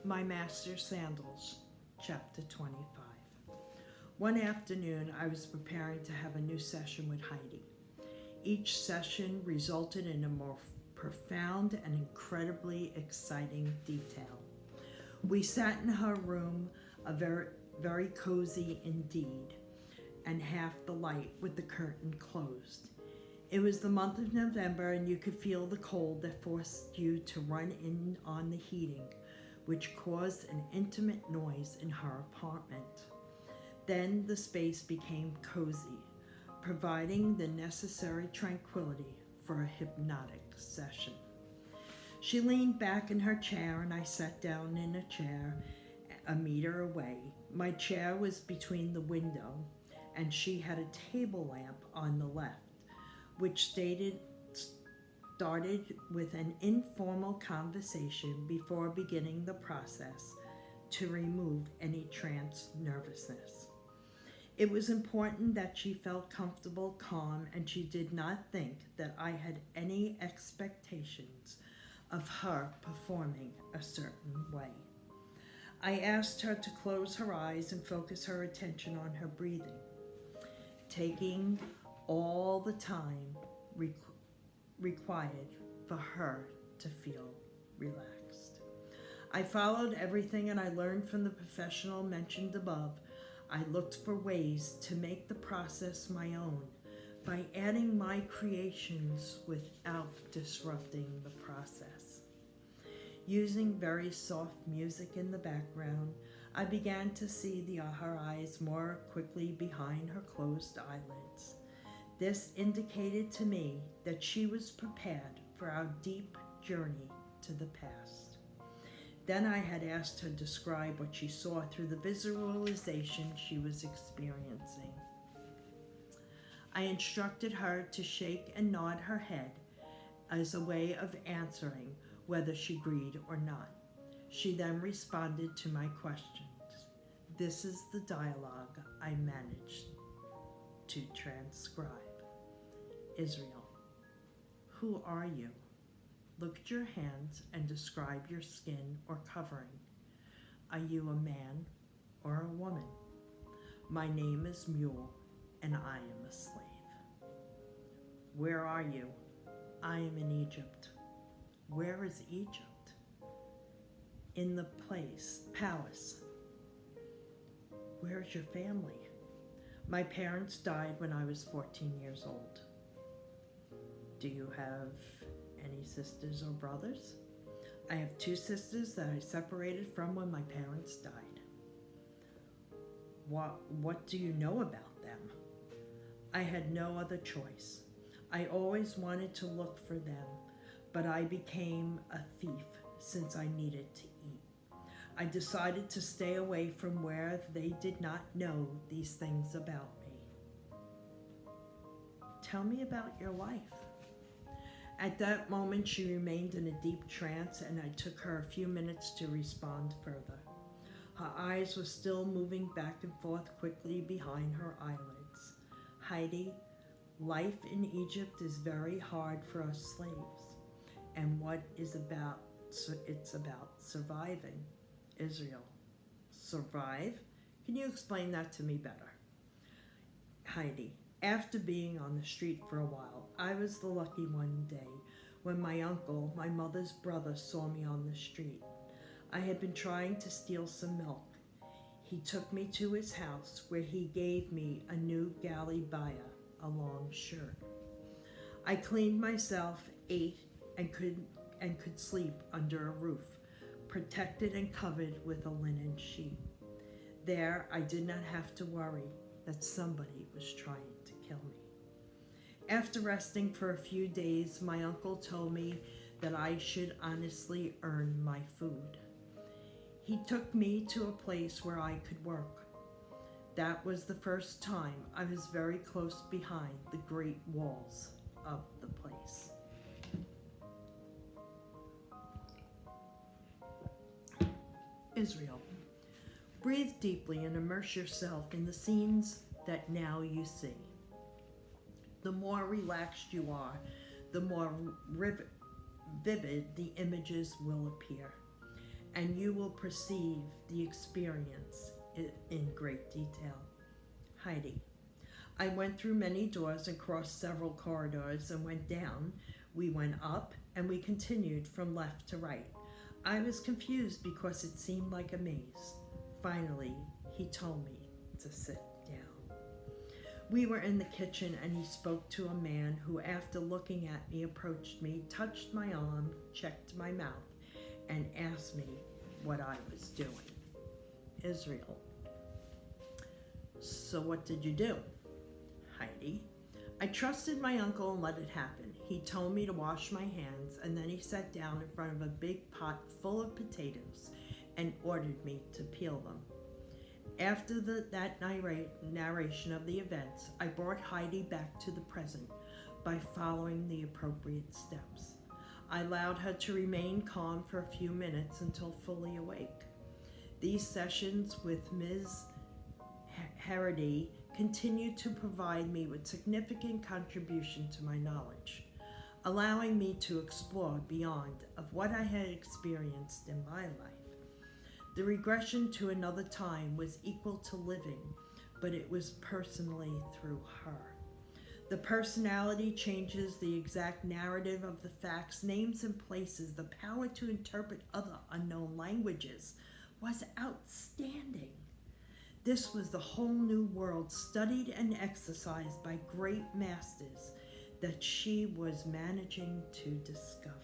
My Master's Sandals, Chapter 25. One afternoon, I was preparing to have a new session with Heidi. Each session resulted in a more profound and incredibly exciting detail. We sat in her room, a very cozy indeed, and half the light with the curtain closed. It was the month of November, and you could feel the cold that forced you to run in on the heating, which caused an intimate noise in her apartment. Then the space became cozy, providing the necessary tranquility for a hypnotic session. She leaned back in her chair, and I sat down in a chair a meter away. My chair was between the window, and she had a table lamp on the left, which started with an informal conversation before beginning the process to remove any trance nervousness. It was important that she felt comfortable, calm, and she did not think that I had any expectations of her performing a certain way. I asked her to close her eyes and focus her attention on her breathing, taking all the time required for her to feel relaxed. I followed everything, and I learned from the professional mentioned above. I looked for ways to make the process my own by adding my creations without disrupting the process. Using very soft music in the background, I began to see her eyes more quickly behind her closed eyelids. This indicated to me that she was prepared for our deep journey to the past. Then I had asked her to describe what she saw through the visualization she was experiencing. I instructed her to shake and nod her head as a way of answering whether she agreed or not. She then responded to my questions. This is the dialogue I managed to transcribe. Israel, who are you? Look at your hands and describe your skin or covering. Are you a man or a woman? My name is Mule, and I am a slave. Where are you? I am in Egypt. Where is Egypt? In the palace. Where is your family? My parents died when I was 14 years old. Do you have any sisters or brothers? I have 2 sisters that I separated from when my parents died. What do you know about them? I had no other choice. I always wanted to look for them, but I became a thief since I needed to eat. I decided to stay away from where they did not know these things about me. Tell me about your life. At that moment, she remained in a deep trance, and I took her a few minutes to respond further. Her eyes were still moving back and forth quickly behind her eyelids. Heidi, life in Egypt is very hard for us slaves, and it's about surviving. Israel, survive? Can you explain that to me better? Heidi, after being on the street for a while, I was the lucky one day when my uncle, my mother's brother, saw me on the street. I had been trying to steal some milk. He took me to his house where he gave me a new galibaya, a long shirt. I cleaned myself, ate, and could sleep under a roof, protected and covered with a linen sheet. There, I did not have to worry that somebody was trying to kill me. After resting for a few days, my uncle told me that I should honestly earn my food. He took me to a place where I could work. That was the first time I was very close behind the great walls of the place. Israel, breathe deeply and immerse yourself in the scenes that now you see. The more relaxed you are, the more vivid the images will appear. and you will perceive the experience in great detail. Heidi. I went through many doors and crossed several corridors and went down. We went up and we continued from left to right. I was confused because it seemed like a maze. Finally, he told me to sit down. We were in the kitchen and he spoke to a man who, after looking at me, approached me, touched my arm, checked my mouth, and asked me what I was doing. Israel. So what did you do? Heidi. I trusted my uncle and let it happen. He told me to wash my hands, and then he sat down in front of a big pot full of potatoes and ordered me to peel them. After that narration of the events, I brought Heidi back to the present by following the appropriate steps. I allowed her to remain calm for a few minutes until fully awake. These sessions with Ms. Harity continued to provide me with significant contribution to my knowledge, allowing me to explore beyond of what I had experienced in my life. The regression to another time was equal to living, but it was personally through her. The personality changes, the exact narrative of the facts, names and places, the power to interpret other unknown languages was outstanding. This was the whole new world studied and exercised by great masters that she was managing to discover.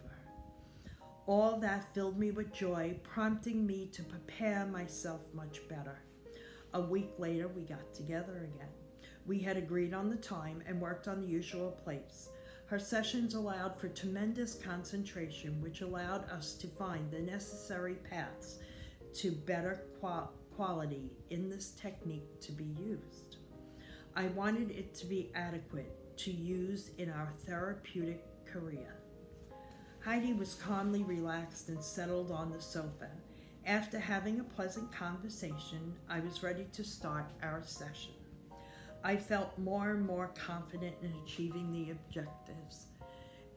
All that filled me with joy, prompting me to prepare myself much better. A week later, we got together again. We had agreed on the time and worked on the usual place. Her sessions allowed for tremendous concentration, which allowed us to find the necessary paths to better quality in this technique to be used. I wanted it to be adequate to use in our therapeutic career. Heidi was calmly relaxed and settled on the sofa. After having a pleasant conversation, I was ready to start our session. I felt more and more confident in achieving the objectives.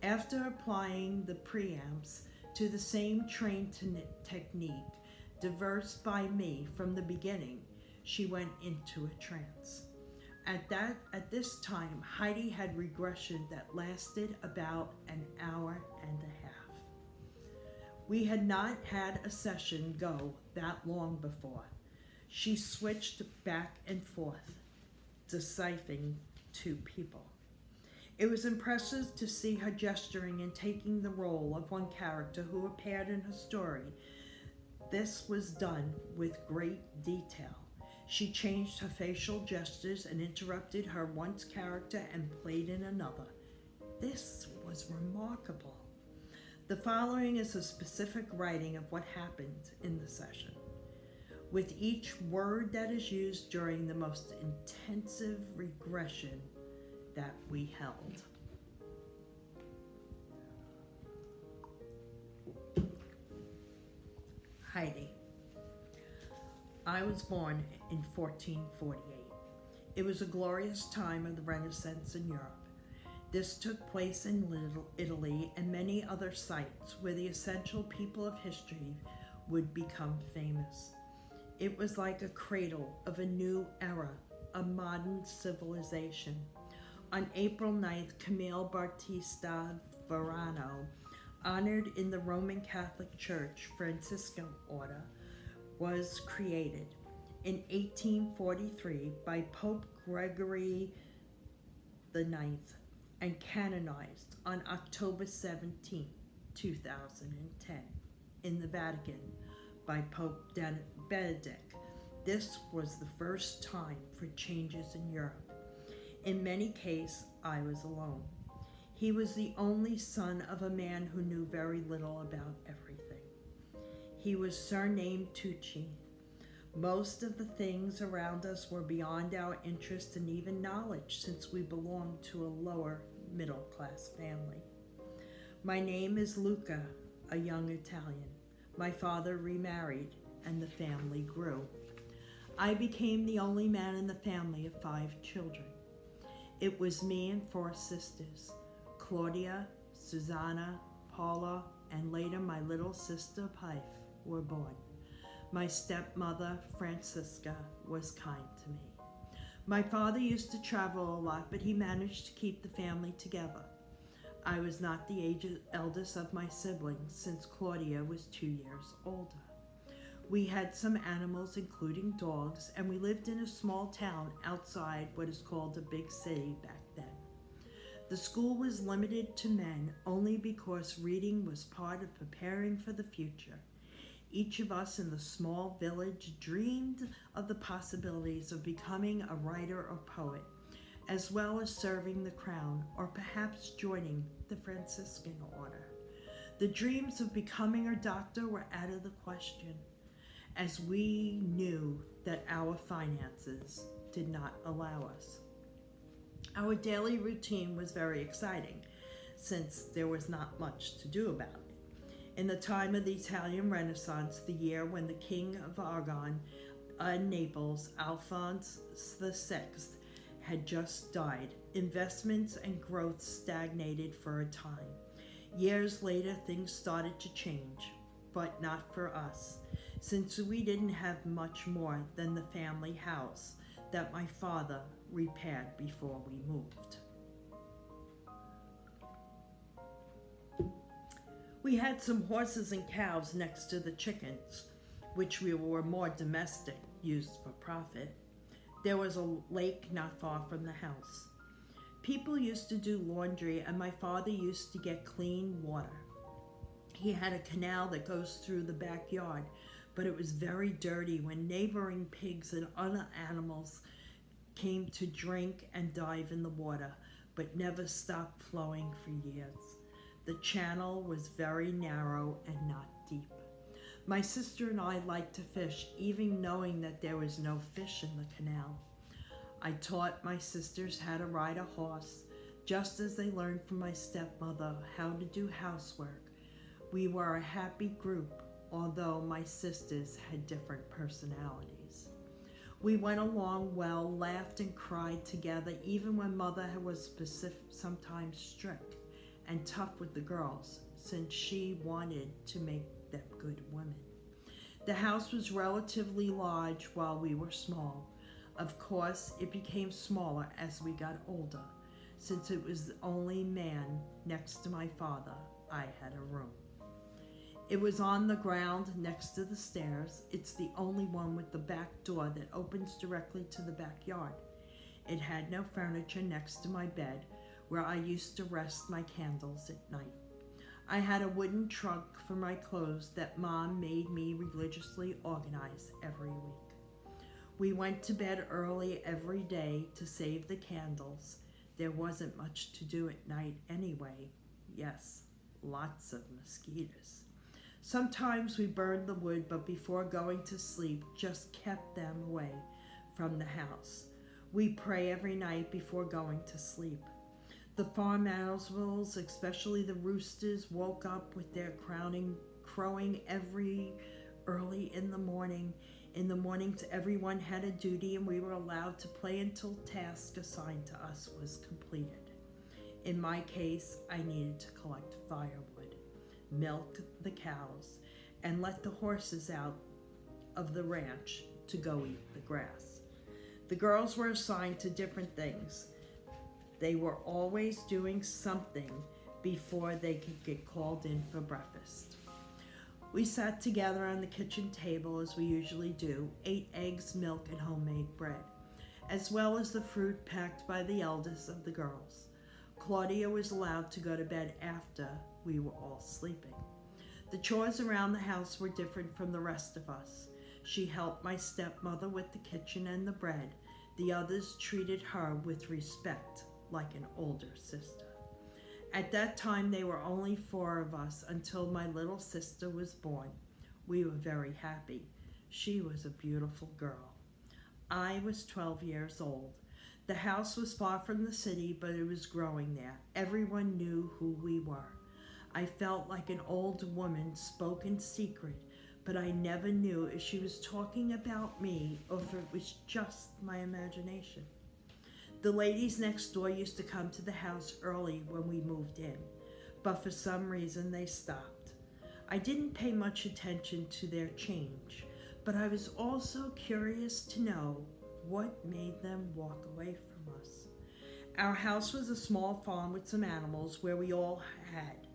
After applying the preamps to the same trained technique, diverse by me from the beginning, she went into a trance. At this time, Heidi had regression that lasted about an hour and a half. We had not had a session go that long before. She switched back and forth, deciphering two people. It was impressive to see her gesturing and taking the role of one character who appeared in her story. This was done with great detail. She changed her facial gestures and interrupted her once character and played in another. This was remarkable. The following is a specific writing of what happened in the session, with each word that is used during the most intensive regression that we held. Heidi. I was born in 1448. It was a glorious time of the Renaissance in Europe. This took place in Italy and many other sites where the essential people of history would become famous. It was like a cradle of a new era, a modern civilization. On April 9th, Camille Battista Verano, honored in the Roman Catholic Church Franciscan order, was created in 1843 by Pope Gregory IX and canonized on October 17, 2010 in the Vatican by Pope Benedict. This was the first time for changes in Europe. In many cases, I was alone. He was the only son of a man who knew very little about everything. He was surnamed Tucci. Most of the things around us were beyond our interest and even knowledge, since we belonged to a lower middle-class family. My name is Luca, a young Italian. My father remarried, and the family grew. I became the only man in the family of 5 children. It was me and 4 sisters, Claudia, Susanna, Paula, and later my little sister Pife. were born. My stepmother, Francisca, was kind to me. My father used to travel a lot, but he managed to keep the family together. I was not the eldest of my siblings, since Claudia was 2 years older. We had some animals, including dogs, and we lived in a small town outside what is called a big city back then. The school was limited to men only because reading was part of preparing for the future. Each of us in the small village dreamed of the possibilities of becoming a writer or poet, as well as serving the crown or perhaps joining the Franciscan order. The dreams of becoming a doctor were out of the question, as we knew that our finances did not allow us. Our daily routine was very exciting, since there was not much to do about it. In the time of the Italian Renaissance, the year when the King of Aragon and Naples, Alphonse VI, had just died, investments and growth stagnated for a time. Years later, things started to change, but not for us, since we didn't have much more than the family house that my father repaired before we moved. We had some horses and cows next to the chickens, which we were more domestic, used for profit. There was a lake not far from the house. People used to do laundry, and my father used to get clean water. He had a canal that goes through the backyard, but it was very dirty when neighboring pigs and other animals came to drink and dive in the water, but never stopped flowing for years. The channel was very narrow and not deep. My sister and I liked to fish, even knowing that there was no fish in the canal. I taught my sisters how to ride a horse, just as they learned from my stepmother how to do housework. We were a happy group, although my sisters had different personalities. We went along well, laughed and cried together, even when mother was sometimes strict and tough with the girls, since she wanted to make them good women. The house was relatively large while we were small. Of course, it became smaller as we got older. Since it was the only man next to my father, I had a room. It was on the ground next to the stairs. It's the only one with the back door that opens directly to the backyard. It had no furniture next to my bed, where I used to rest my candles at night. I had a wooden trunk for my clothes that Mom made me religiously organize every week. We went to bed early every day to save the candles. There wasn't much to do at night anyway. Yes, lots of mosquitoes. Sometimes we burned the wood, but before going to sleep, just kept them away from the house. We pray every night before going to sleep. The farm animals, especially the roosters, woke up with their crowing every early in the morning. In the mornings, everyone had a duty, and we were allowed to play until task assigned to us was completed. In my case, I needed to collect firewood, milk the cows, and let the horses out of the ranch to go eat the grass. The girls were assigned to different things. They were always doing something before they could get called in for breakfast. We sat together on the kitchen table as we usually do, ate eggs, milk, and homemade bread, as well as the fruit packed by the eldest of the girls. Claudia was allowed to go to bed after we were all sleeping. The chores around the house were different from the rest of us. She helped my stepmother with the kitchen and the bread. The others treated her with respect, like an older sister. At that time, there were only 4 of us until my little sister was born. We were very happy. She was a beautiful girl. I was 12 years old. The house was far from the city, but it was growing there. Everyone knew who we were. I felt like an old woman spoke in secret, but I never knew if she was talking about me or if it was just my imagination. The ladies next door used to come to the house early when we moved in, but for some reason they stopped. I didn't pay much attention to their change, but I was also curious to know what made them walk away from us. Our house was a small farm with some animals where we all had.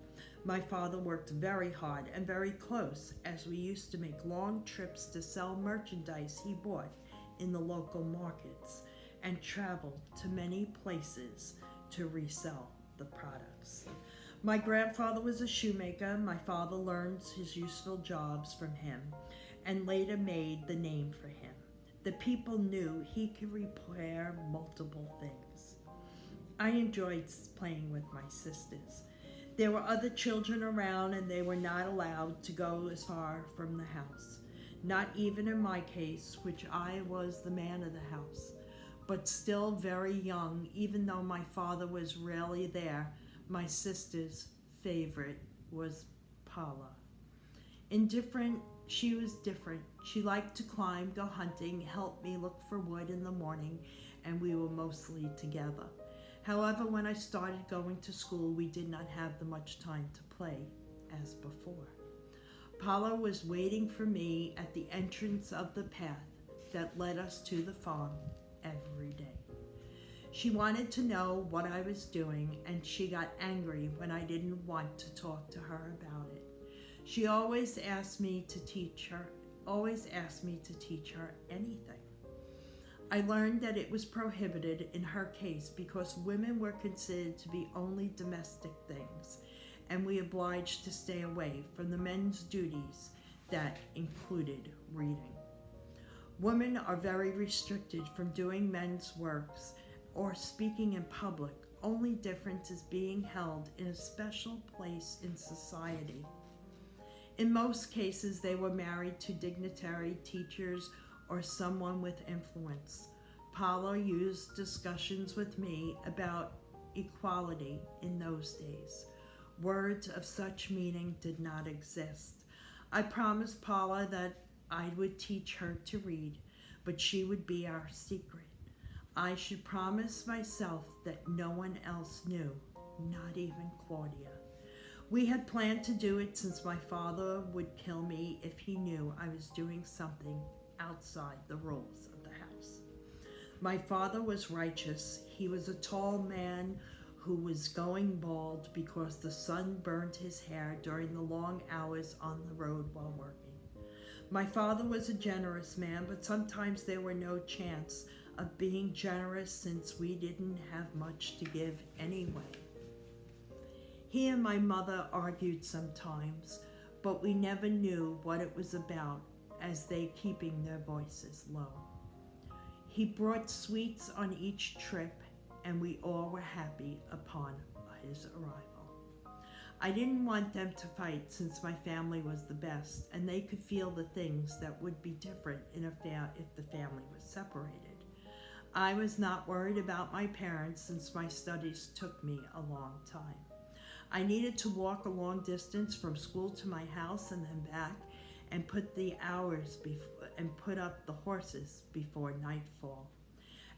My father worked very hard and very close, as we used to make long trips to sell merchandise he bought in the local markets and traveled to many places to resell the products. My grandfather was a shoemaker. My father learned his useful jobs from him and later made the name for him. The people knew he could repair multiple things. I enjoyed playing with my sisters. There were other children around and they were not allowed to go as far from the house. Not even in my case, which I was the man of the house. But still very young, even though my father was rarely there, my sister's favorite was Paula. She was different. She liked to climb, go hunting, help me look for wood in the morning, and we were mostly together. However, when I started going to school, we did not have much time to play as before. Paula was waiting for me at the entrance of the path that led us to the farm every day. She wanted to know what I was doing, and she got angry when I didn't want to talk to her about it. She always asked me to teach her anything. I learned that it was prohibited in her case because women were considered to be only domestic things, and we obliged to stay away from the men's duties that included reading. Women are very restricted from doing men's works or speaking in public. Only difference is being held in a special place in society. In most cases, they were married to dignitary teachers or someone with influence. Paula used discussions with me about equality in those days. Words of such meaning did not exist. I promised Paula that I would teach her to read, but she would be our secret. I should promise myself that no one else knew, not even Claudia. We had planned to do it since my father would kill me if he knew I was doing something outside the rules of the house. My father was righteous. He was a tall man who was going bald because the sun burned his hair during the long hours on the road while working. My father was a generous man, but sometimes there were no chance of being generous since we didn't have much to give anyway. He and my mother argued sometimes, but we never knew what it was about, as they keeping their voices low. He brought sweets on each trip, and we all were happy upon his arrival. I didn't want them to fight since my family was the best, and they could feel the things that would be different if the family was separated. I was not worried about my parents since my studies took me a long time. I needed to walk a long distance from school to my house and then back, and put up the horses before nightfall.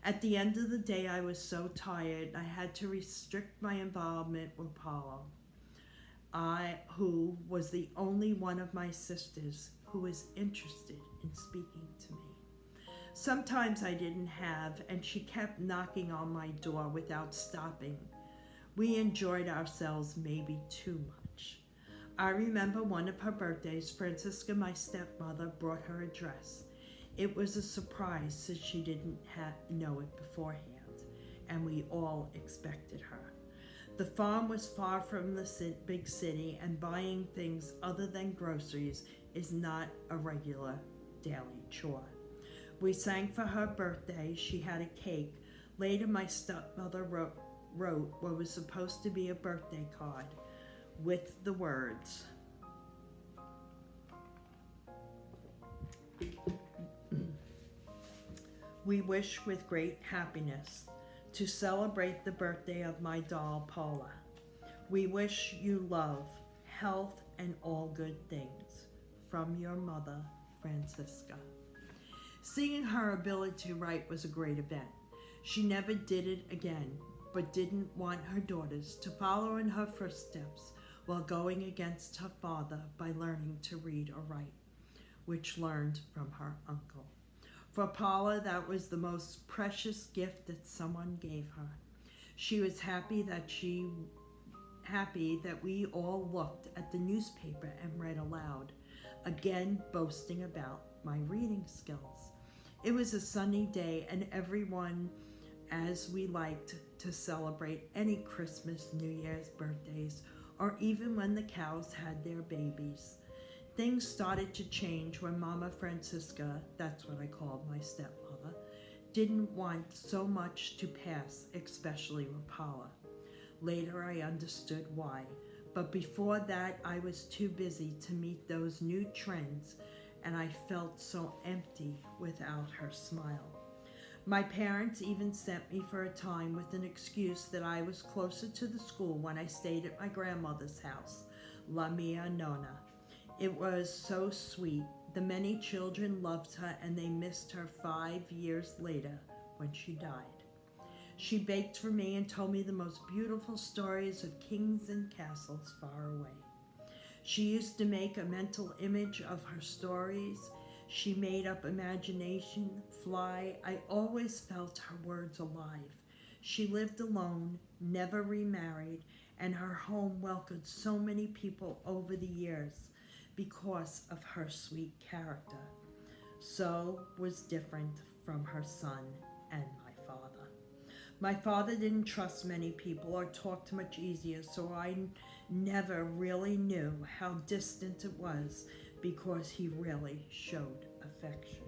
At the end of the day, I was so tired, I had to restrict my involvement with Paula, who was the only one of my sisters who was interested in speaking to me. Sometimes I didn't have, and she kept knocking on my door without stopping. We enjoyed ourselves maybe too much. I remember one of her birthdays, Francisca, my stepmother, brought her a dress. It was a surprise since she didn't know it beforehand, and we all expected her. The farm was far from the big city, and buying things other than groceries is not a regular daily chore. We sang for her birthday. She had a cake. Later, my stepmother wrote what was supposed to be a birthday card with the words, "We wish with great happiness to celebrate the birthday of my doll, Paula. We wish you love, health, and all good things. From your mother, Francisca." Seeing her ability to write was a great event. She never did it again, but didn't want her daughters to follow in her footsteps. while going against her father by learning to read or write, which learned from her uncle. For Paula, that was the most precious gift that someone gave her. She was happy that we all looked at the newspaper and read aloud, again boasting about my reading skills. It was a sunny day, and everyone, as we liked to celebrate any Christmas, New Year's, birthdays, or even when the cows had their babies. Things started to change when Mama Francisca, that's what I called my stepmother, didn't want so much to pass, especially with Paula. Later I understood why, but before that I was too busy to meet those new trends, and I felt so empty without her smile. My parents even sent me for a time with an excuse that I was closer to the school when I stayed at my grandmother's house, La Mia Nonna. It was so sweet. The many children loved her, and they missed her 5 years later when she died. She baked for me and told me the most beautiful stories of kings and castles far away. She used to make a mental image of her stories. She made up imagination, fly. I always felt her words alive. She lived alone, never remarried, and her home welcomed so many people over the years because of her sweet character. So was different from her son and my father. My father didn't trust many people or talked much easier, so I never really knew how distant it was because he really showed affection.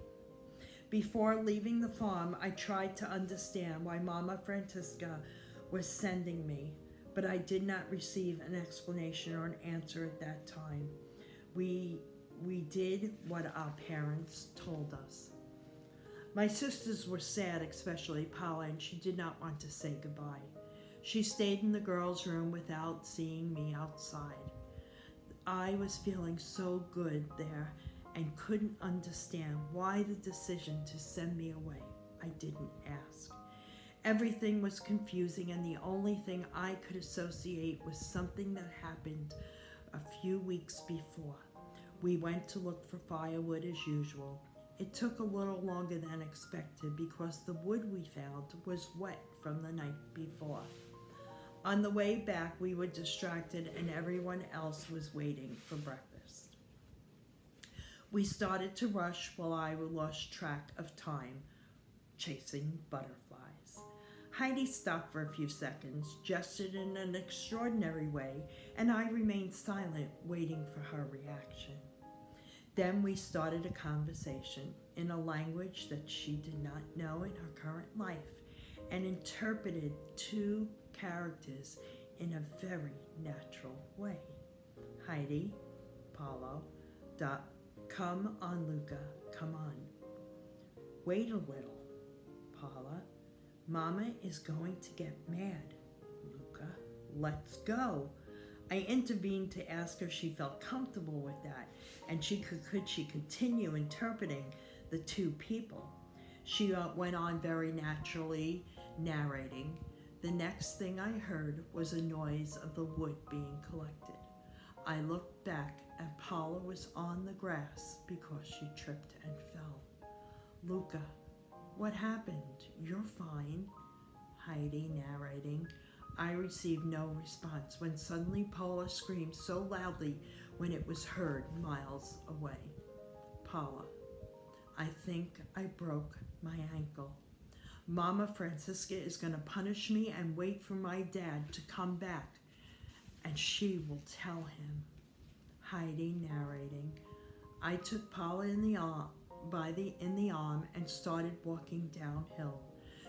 Before leaving the farm, I tried to understand why Mama Francisca was sending me, but I did not receive an explanation or an answer at that time. We did what our parents told us. My sisters were sad, especially Paula, and she did not want to say goodbye. She stayed in the girls' room without seeing me outside. I was feeling so good there and couldn't understand why the decision to send me away. I didn't ask. Everything was confusing, and the only thing I could associate was something that happened a few weeks before. We went to look for firewood as usual. It took a little longer than expected because the wood we found was wet from the night before. On the way back, we were distracted and everyone else was waiting for breakfast. We started to rush while I lost track of time, chasing butterflies. Heidi stopped for a few seconds, gestured in an extraordinary way, and I remained silent, waiting for her reaction. Then we started a conversation in a language that she did not know in her current life and interpreted two characters in a very natural way. Heidi, Paulo, come on, Luca, come on. Wait a little, Paula. Mama is going to get mad. Luca, let's go. I intervened to ask her if she felt comfortable with that, and could she continue interpreting the two people. She went on very naturally, narrating. The next thing I heard was a noise of the wood being collected. I looked back, and Paula was on the grass because she tripped and fell. Luca, what happened? You're fine. Heidi narrating. I received no response when suddenly Paula screamed so loudly when it was heard miles away. Paula, I think I broke my ankle. Mama Francisca is going to punish me and wait for my dad to come back, and she will tell him. Heidi narrating. I took Paula in the arm and started walking downhill.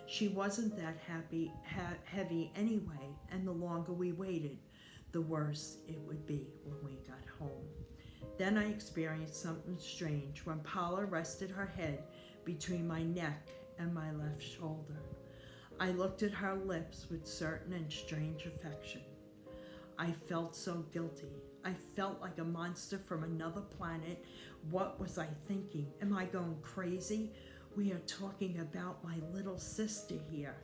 She wasn't that heavy anyway, and the longer we waited, the worse it would be when we got home. Then I experienced something strange when Paula rested her head between my neck and my left shoulder. I looked at her lips with certain and strange affection. I felt so guilty. I felt like a monster from another planet. What was I thinking? Am I going crazy? We are talking about my little sister here.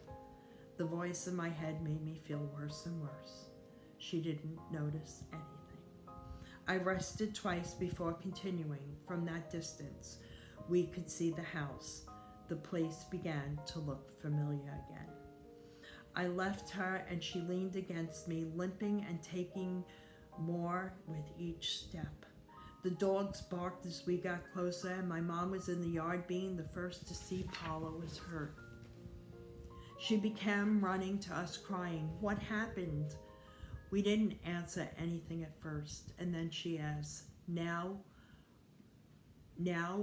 The voice in my head made me feel worse and worse. She she didn't notice anything. I rested twice before continuing. From that distance, we could see the house. The place began to look familiar again. I left her and she leaned against me, limping and taking more with each step. The dogs barked as we got closer, and my mom was in the yard being the first to see Paula was hurt. She began running to us crying, "What happened?" We didn't answer anything at first, and then she asked. Now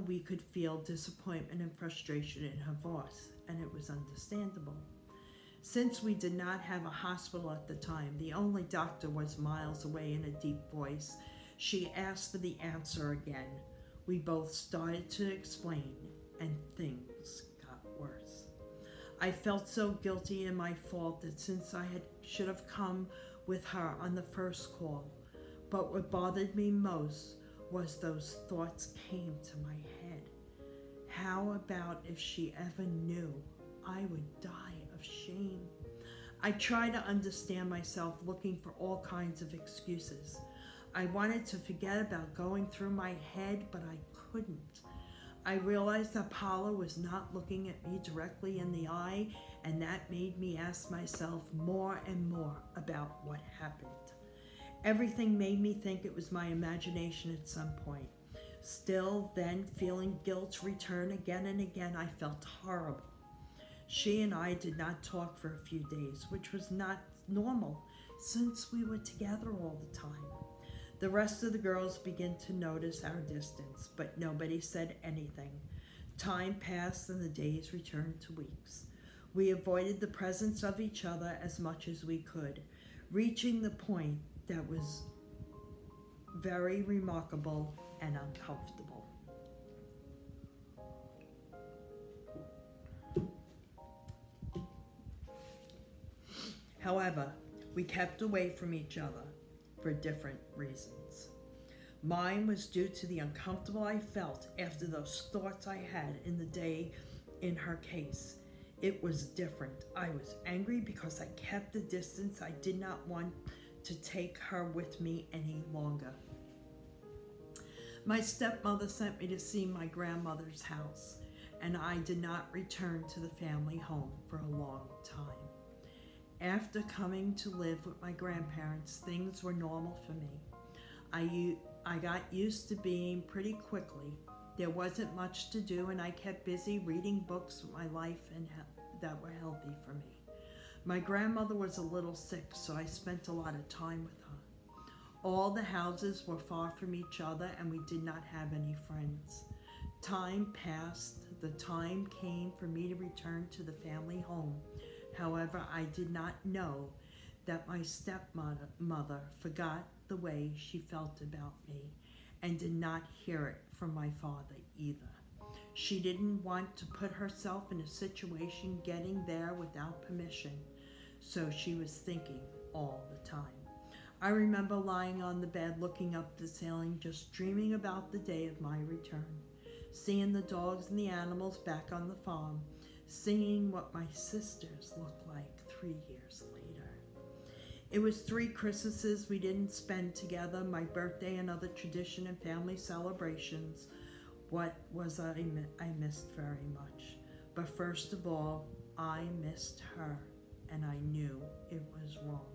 we could feel disappointment and frustration in her voice, and it was understandable. Since we did not have a hospital at the time, the only doctor was miles away. In a deep voice, she asked for the answer again. We both started to explain, and things got worse. I felt so guilty in my fault that since should have come with her on the first call. But what bothered me most was those thoughts came to my head. How about if she ever knew, I would die of shame. I tried to understand myself, looking for all kinds of excuses. I wanted to forget about going through my head, but I couldn't. I realized that Paula was not looking at me directly in the eye, and that made me ask myself more and more about what happened. Everything made me think it was my imagination at some point. Still, then, feeling guilt return again and again, I felt horrible. She and I did not talk for a few days, which was not normal since we were together all the time. The rest of the girls began to notice our distance, but nobody said anything. Time passed and the days returned to weeks. We avoided the presence of each other as much as we could, reaching the point that was very remarkable and uncomfortable. However, we kept away from each other for different reasons. Mine was due to the uncomfortable I felt after those thoughts I had in the day in her case. It was different. I was angry because I kept the distance. I did not want to take her with me any longer. My stepmother sent me to see my grandmother's house, and I did not return to the family home for a long time. After coming to live with my grandparents, things were normal for me. I got used to being pretty quickly. There wasn't much to do, and I kept busy reading books with my life that were healthy for me. My grandmother was a little sick, so I spent a lot of time with her. All the houses were far from each other, and we did not have any friends. Time passed. The time came for me to return to the family home. However, I did not know that my stepmother forgot the way she felt about me and did not hear it from my father either. She didn't want to put herself in a situation getting there without permission, so she was thinking all the time. I remember lying on the bed looking up the ceiling, just dreaming about the day of my return, seeing the dogs and the animals back on the farm, seeing what my sisters looked like 3 years later. It was 3 Christmases we didn't spend together, my birthday and other tradition and family celebrations. What was I missed very much. But first of all, I missed her, and I knew it was wrong.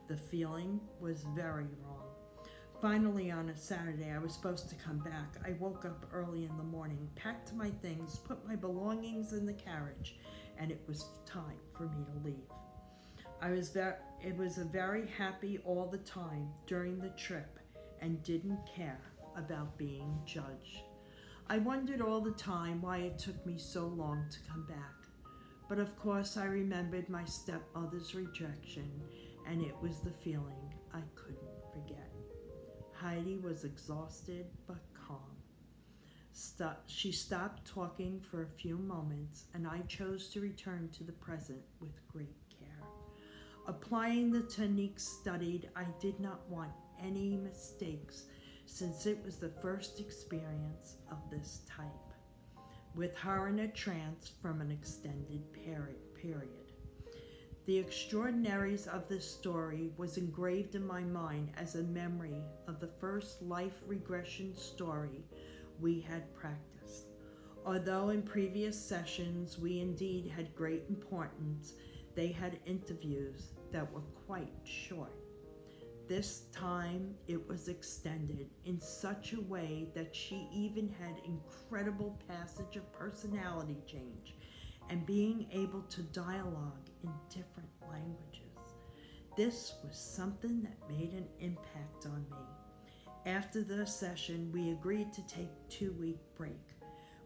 The feeling was very wrong. Finally, on a Saturday, I was supposed to come back. I woke up early in the morning, packed my things, put my belongings in the carriage, and it was time for me to leave. It was a very happy all the time during the trip and didn't care about being judged. I wondered all the time why it took me so long to come back. But of course, I remembered my stepmother's rejection, and it was the feeling I couldn't forget. Heidi was exhausted but calm. She stopped talking for a few moments, and I chose to return to the present with great care. Applying the techniques studied, I did not want any mistakes since it was the first experience of this type, with her in a trance from an extended period. The extraordinaries of this story was engraved in my mind as a memory of the first life regression story we had practiced. Although in previous sessions we indeed had great importance, they had interviews that were quite short. This time it was extended in such a way that she even had incredible passage of personality change and being able to dialogue in different languages. This was something that made an impact on me. After the session, we agreed to take a 2-week break.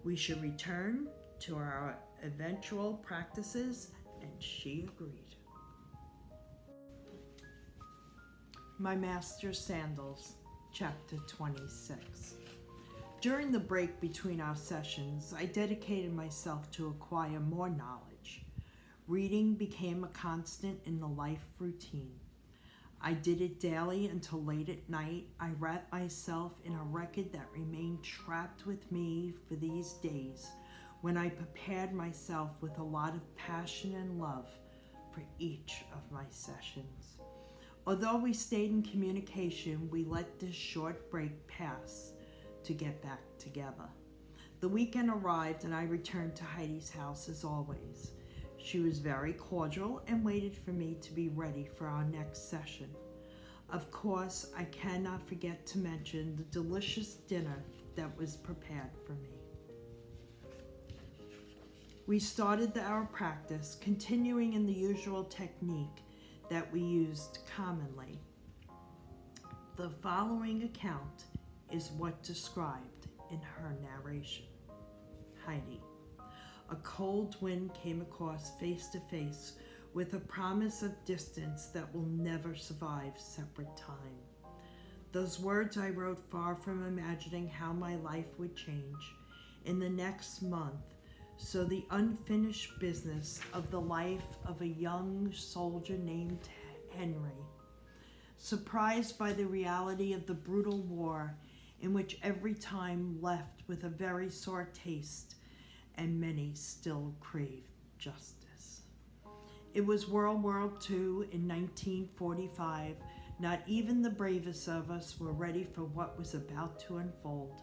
We should return to our eventual practices, and she agreed. My Master's Sandals, Chapter 26. During the break between our sessions, I dedicated myself to acquire more knowledge. Reading became a constant in the life routine. I did it daily until late at night. I wrapped myself in a record that remained trapped with me for these days, when I prepared myself with a lot of passion and love for each of my sessions. Although we stayed in communication, we let this short break pass to get back together. The weekend arrived and I returned to Heidi's house as always. She was very cordial and waited for me to be ready for our next session. Of course, I cannot forget to mention the delicious dinner that was prepared for me. We started our practice, continuing in the usual technique that we used commonly. The following account is what described in her narration. Heidi. A cold wind came across face to face with a promise of distance that will never survive separate time. Those words I wrote far from imagining how my life would change in the next month. So the unfinished business of the life of a young soldier named Henry, surprised by the reality of the brutal war in which every time left with a very sore taste and many still crave justice. It was World War II in 1945. Not even the bravest of us were ready for what was about to unfold.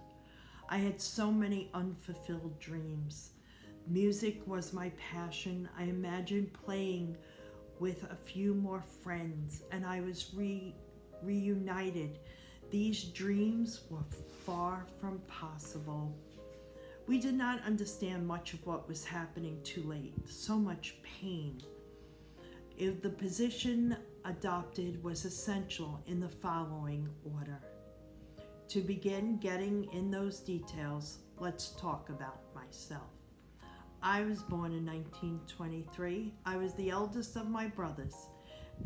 I had so many unfulfilled dreams. Music was my passion. I imagined playing with a few more friends, and I was reunited. These dreams were far from possible. We did not understand much of what was happening too late. So much pain. The position adopted was essential in the following order. To begin getting in those details, let's talk about myself. I was born in 1923. I was the eldest of my brothers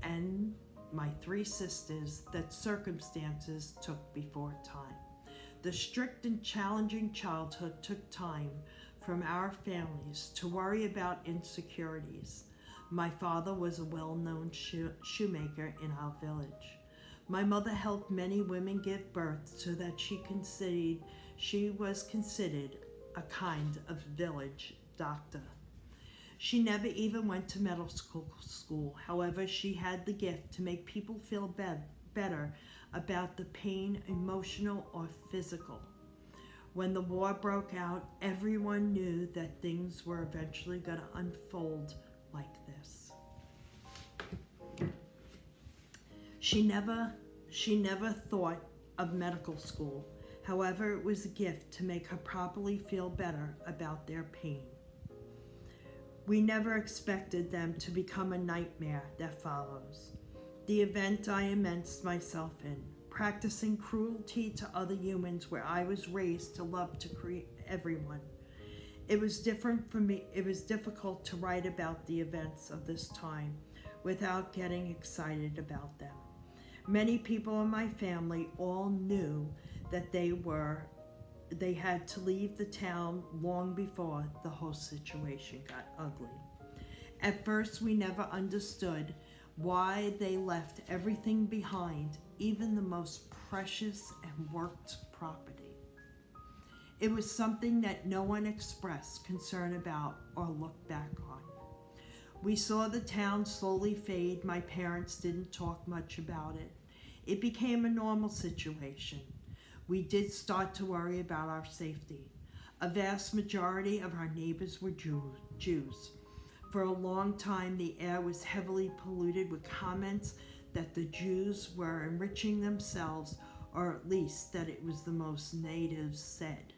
and my 3 sisters that circumstances took before time. The strict and challenging childhood took time from our families to worry about insecurities. My father was a well-known shoemaker in our village. My mother helped many women give birth so that she was considered a kind of village doctor. She never even went to medical school. However, she had the gift to make people feel better about the pain, emotional or physical. When the war broke out, everyone knew that things were eventually going to unfold like this. She never thought of medical school. However, it was a gift to make her properly feel better about their pain. We never expected them to become a nightmare that follows. The event I immersed myself in, practicing cruelty to other humans where I was raised to love to create everyone. It was different for me. It was difficult to write about the events of this time without getting excited about them. Many people in my family all knew that they had to leave the town long before the whole situation got ugly. At first, we never understood why they left everything behind, even the most precious and worked property. It was something that no one expressed concern about or looked back on. We saw the town slowly fade. My parents didn't talk much about it. It became a normal situation. We did start to worry about our safety. A vast majority of our neighbors were Jews. For a long time, the air was heavily polluted with comments that the Jews were enriching themselves, or at least that it was the most natives said.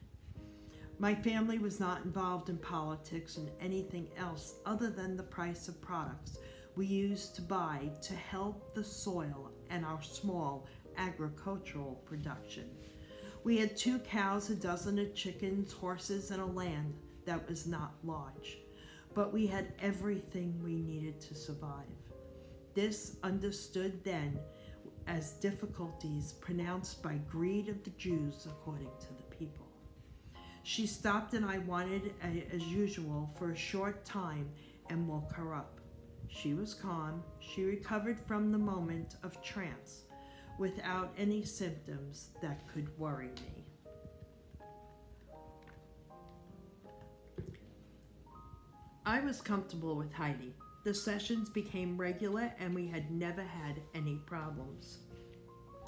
My family was not involved in politics and anything else other than the price of products we used to buy to help the soil and our small agricultural production. We had 2 cows, a dozen of chickens, horses, and a land that was not large. But we had everything we needed to survive. This understood then as difficulties pronounced by greed of the Jews, according to the people. She stopped and I wanted, as usual, for a short time and woke her up. She was calm. She recovered from the moment of trance without any symptoms that could worry me. I was comfortable with Heidi. The sessions became regular and we had never had any problems.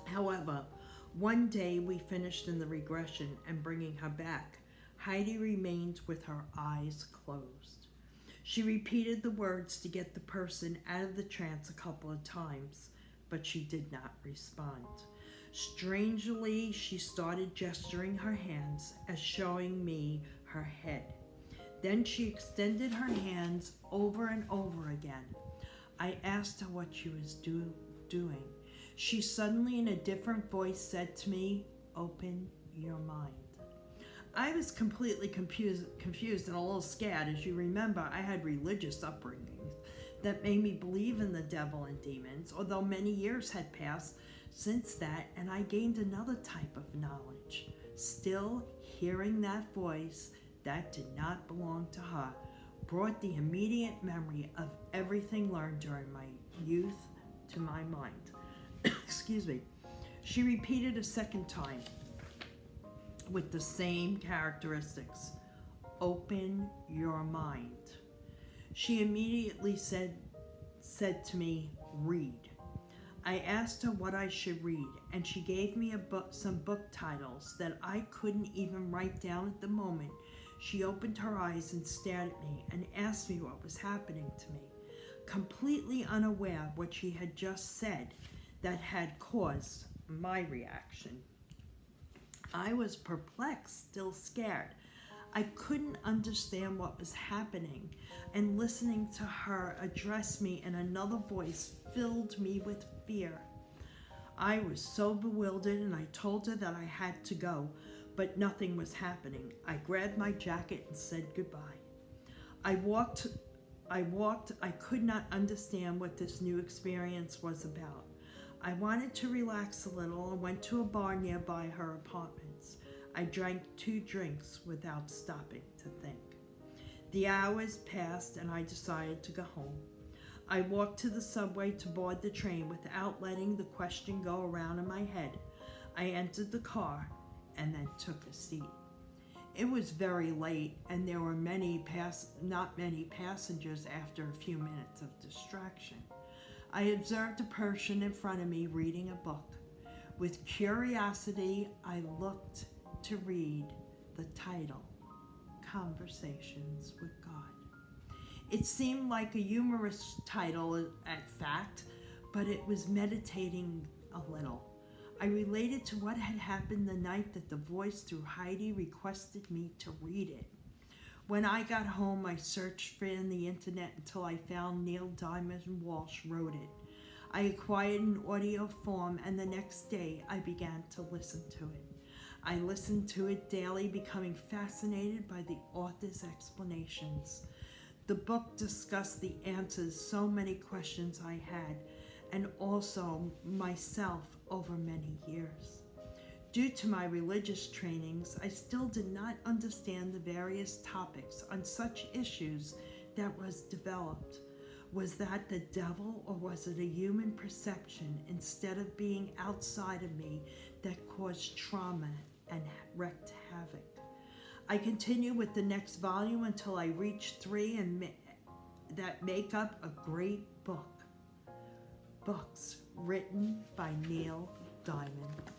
However, one day we finished in the regression and bringing her back, Heidi remained with her eyes closed. She repeated the words to get the person out of the trance a couple of times, but she did not respond. Strangely, she started gesturing her hands as showing me her head. Then she extended her hands over and over again. I asked her what she was doing. She suddenly, in a different voice, said to me, "Open your mind." I was completely confused and a little scared. As you remember, I had religious upbringings that made me believe in the devil and demons, although many years had passed since that, and I gained another type of knowledge. Still, hearing that voice that did not belong to her brought the immediate memory of everything learned during my youth to my mind. Excuse me. She repeated a second time with the same characteristics. "Open your mind." She immediately said to me, "Read." I asked her what I should read, and she gave me some book titles that I couldn't even write down at the moment. She opened her eyes and stared at me and asked me what was happening to me, completely unaware of what she had just said that had caused my reaction. I was perplexed, still scared. I couldn't understand what was happening, and listening to her address me in another voice filled me with fear. I was so bewildered, and I told her that I had to go, but nothing was happening. I grabbed my jacket and said goodbye. I walked. I could not understand what this new experience was about. I wanted to relax a little and went to a bar nearby her apartments. I drank 2 drinks without stopping to think. The hours passed and I decided to go home. I walked to the subway to board the train without letting the question go around in my head. I entered the car and then took a seat. It was very late and there were not many passengers after a few minutes of distraction. I observed a person in front of me reading a book. With curiosity, I looked to read the title, Conversations with God. It seemed like a humorous title at fact, but it was meditating a little. I related to what had happened the night that the voice through Heidi requested me to read it. When I got home, I searched for it on the internet until I found Neil Diamond Walsh wrote it. I acquired an audio form, and the next day I began to listen to it. I listened to it daily, becoming fascinated by the author's explanations. The book discussed the answers so many questions I had, and also myself over many years. Due to my religious trainings, I still did not understand the various topics on such issues that was developed. Was that the devil, or was it a human perception instead of being outside of me that caused trauma and wreaked havoc? I continued with the next volume until I reached 3 and that make up a great book. Books written by Neil Diamond.